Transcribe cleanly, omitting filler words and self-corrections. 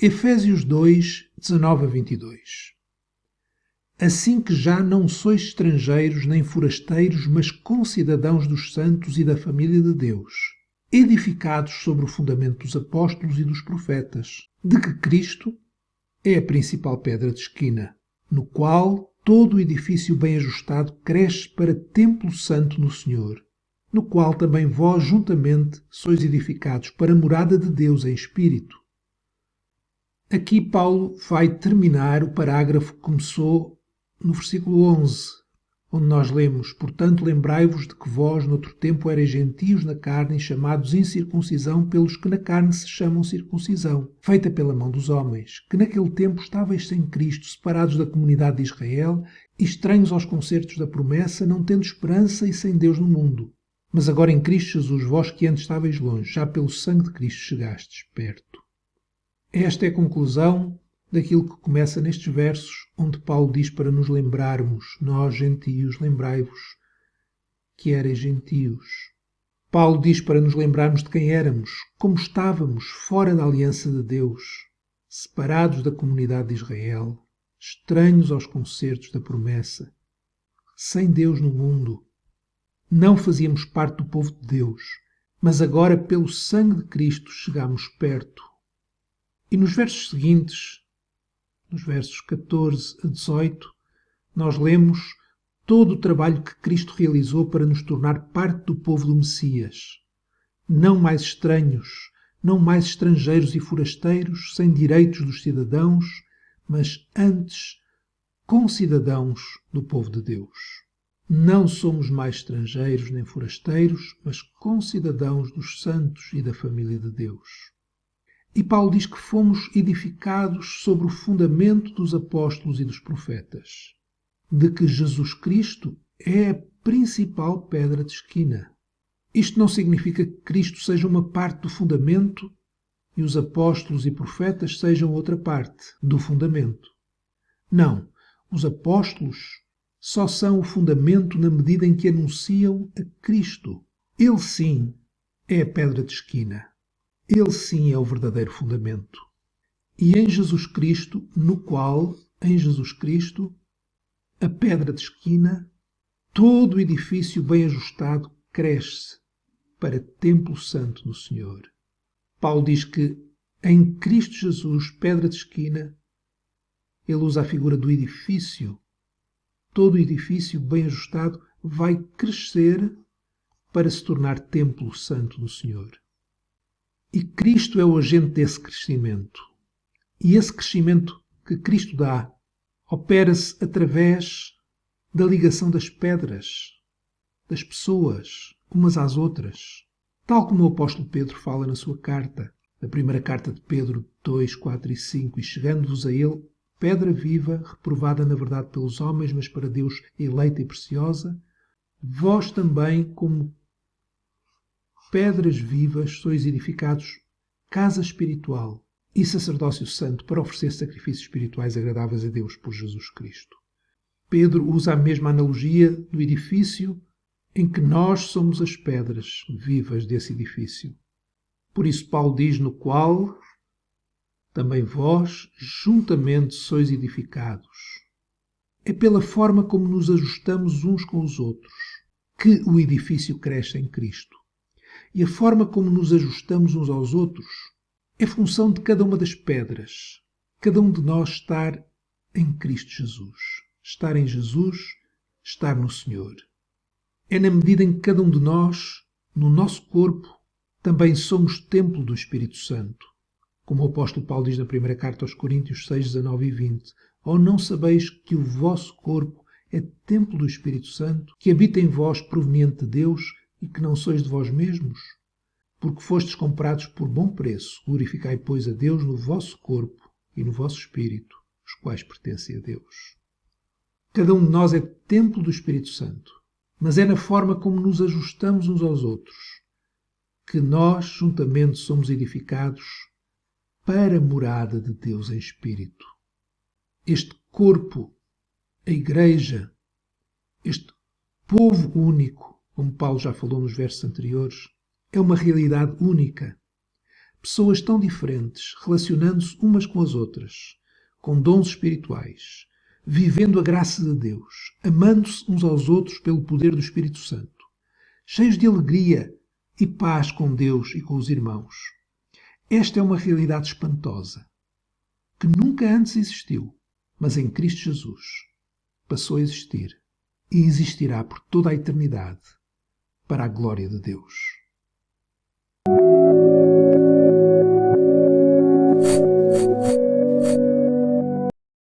Efésios 2, 19 a 22. Assim que já não sois estrangeiros nem forasteiros, mas concidadãos dos santos e da família de Deus, edificados sobre o fundamento dos apóstolos e dos profetas, de que Cristo é a principal pedra de esquina, no qual todo o edifício bem ajustado cresce para templo santo no Senhor, no qual também vós juntamente sois edificados para a morada de Deus em Espírito. Aqui Paulo vai terminar o parágrafo que começou no versículo 11, onde nós lemos: Portanto, lembrai-vos de que vós, noutro tempo, erais gentios na carne e chamados incircuncisão pelos que na carne se chamam circuncisão, feita pela mão dos homens, que naquele tempo estavais sem Cristo, separados da comunidade de Israel e estranhos aos concertos da promessa, não tendo esperança e sem Deus no mundo. Mas agora em Cristo Jesus, vós que antes estáveis longe, já pelo sangue de Cristo chegastes perto. Esta é a conclusão daquilo que começa nestes versos, onde Paulo diz para nos lembrarmos, nós gentios, lembrai-vos que erais gentios. Paulo diz para nos lembrarmos de quem éramos, como estávamos fora da aliança de Deus, separados da comunidade de Israel, estranhos aos concertos da promessa, sem Deus no mundo. Não fazíamos parte do povo de Deus, mas agora, pelo sangue de Cristo, chegamos perto. E nos versos seguintes, nos versos 14 a 18, nós lemos todo o trabalho que Cristo realizou para nos tornar parte do povo do Messias. Não mais estranhos, não mais estrangeiros e forasteiros, sem direitos dos cidadãos, mas antes concidadãos do povo de Deus. Não somos mais estrangeiros nem forasteiros, mas concidadãos dos santos e da família de Deus. E Paulo diz que fomos edificados sobre o fundamento dos apóstolos e dos profetas, de que Jesus Cristo é a principal pedra de esquina. Isto não significa que Cristo seja uma parte do fundamento e os apóstolos e profetas sejam outra parte do fundamento. Não, os apóstolos só são o fundamento na medida em que anunciam a Cristo. Ele sim é a pedra de esquina. Ele sim é o verdadeiro fundamento. E em Jesus Cristo, em Jesus Cristo, a pedra de esquina, todo o edifício bem ajustado cresce para templo santo no Senhor. Paulo diz que em Cristo Jesus, pedra de esquina, ele usa a figura do edifício. Todo o edifício bem ajustado vai crescer para se tornar templo santo do Senhor. E Cristo é o agente desse crescimento. E esse crescimento que Cristo dá opera-se através da ligação das pedras, das pessoas, umas às outras. Tal como o apóstolo Pedro fala na sua carta, na primeira carta de Pedro 2, 4 e 5, e chegando-vos a ele, pedra viva, reprovada na verdade pelos homens, mas para Deus eleita e preciosa, vós também, como pedras vivas, sois edificados casa espiritual e sacerdócio santo para oferecer sacrifícios espirituais agradáveis a Deus por Jesus Cristo. Pedro usa a mesma analogia do edifício em que nós somos as pedras vivas desse edifício. Por isso Paulo diz, no qual também vós juntamente sois edificados. É pela forma como nos ajustamos uns com os outros que o edifício cresce em Cristo. E a forma como nos ajustamos uns aos outros é função de cada uma das pedras. Cada um de nós estar em Cristo Jesus. Estar em Jesus, estar no Senhor. É na medida em que cada um de nós, no nosso corpo, também somos templo do Espírito Santo. Como o apóstolo Paulo diz na primeira carta aos Coríntios 6, 19 e 20. Ou não sabeis que o vosso corpo é templo do Espírito Santo, que habita em vós proveniente de Deus, e que não sois de vós mesmos? Porque fostes comprados por bom preço. Glorificai, pois, a Deus no vosso corpo e no vosso espírito, os quais pertencem a Deus. Cada um de nós é templo do Espírito Santo, mas é na forma como nos ajustamos uns aos outros que nós, juntamente, somos edificados para a morada de Deus em espírito. Este corpo, a Igreja, este povo único, como Paulo já falou nos versos anteriores, é uma realidade única. pessoas tão diferentes, relacionando-se umas com as outras, com dons espirituais, vivendo a graça de Deus, amando-se uns aos outros pelo poder do Espírito Santo, cheios de alegria e paz com Deus e com os irmãos. Esta é uma realidade espantosa, que nunca antes existiu, mas em Cristo Jesus passou a existir e existirá por toda a eternidade, para a glória de Deus.